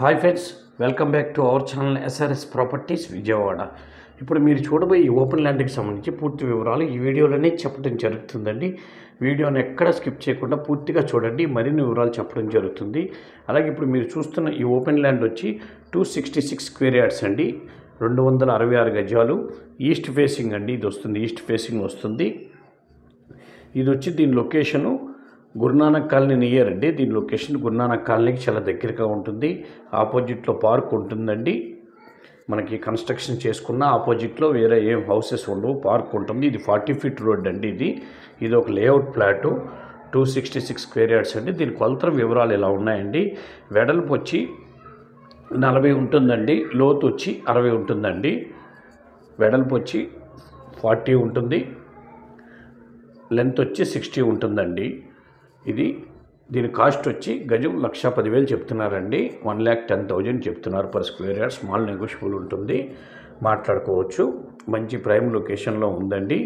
Hi friends, welcome back to our channel SRS properties Vijayawada. ఇప్పుడు మీరు చూడబోయే ఈ ఓపెన్ ల్యాండ్కి సంబంధించి పూర్తి వివరాలు ఈ వీడియోలోనే చెప్పడం జరుగుతుందండి. వీడియోని ఎక్కడ స్కిప్ చేయకుండా పూర్తిగా చూడండి, మరిన్ని వివరాలు చెప్పడం జరుగుతుంది. అలాగే ఇప్పుడు మీరు చూస్తున్న ఈ ఓపెన్ ల్యాండ్ వచ్చి 266 స్క్వేర్ యార్డ్స్ అండి, 266 గజాలు. ఈస్ట్ ఫేసింగ్ అండి, ఇది వస్తుంది, ఈస్ట్ ఫేసింగ్ వస్తుంది. ఇది వచ్చి దీని లొకేషను గురునానక్ కాలనీ నియర్ అండి. దీని లొకేషన్ గురునానక్ కాలనీకి చాలా దగ్గరగా ఉంటుంది. ఆపోజిట్లో పార్క్ ఉంటుందండి. మనకి కన్స్ట్రక్షన్ చేసుకున్న ఆపోజిట్లో వేరే ఏం హౌసెస్ ఉండవు, పార్క్ ఉంటుంది. ఇది 40 ఫీట్ రోడ్ అండి. ఇది ఒక లేఅవుట్ ప్లాటు, 266 స్క్వేర్ యార్డ్స్ అండి. దీని కొలతల వివరాలు ఇలా ఉన్నాయండి. వెడల్పు వచ్చి 40 ఉంటుందండి, లోతు వచ్చి 60 ఉంటుందండి. వెడల్పు వచ్చి 40 ఉంటుంది, లెంత్ వచ్చి 60 ఉంటుందండి. దీని కాస్ట్ వచ్చి గజం 1,10,000 చెప్తున్నారండి. 1,10,000 చెప్తున్నారు per square yard. Small negotiable ఉంటుంది, మాట్లాడుకోవచ్చు. మంచి ప్రైమ్ లొకేషన్లో ఉందండి.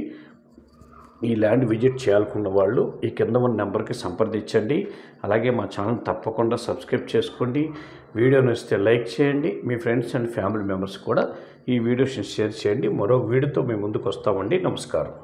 ఈ ల్యాండ్ విజిట్ చేయాలనుకున్న వాళ్ళు ఈ కింద ఉన్న నెంబర్కి సంప్రదించండి. అలాగే మా ఛానల్ తప్పకుండా సబ్స్క్రైబ్ చేసుకోండి. వీడియో నచ్చితే లైక్ చేయండి. మీ ఫ్రెండ్స్ అండ్ ఫ్యామిలీ మెంబర్స్ కూడా ఈ వీడియోస్ని షేర్ చేయండి. మరో వీడియోతో మీ ముందుకు వస్తామండి. నమస్కారం.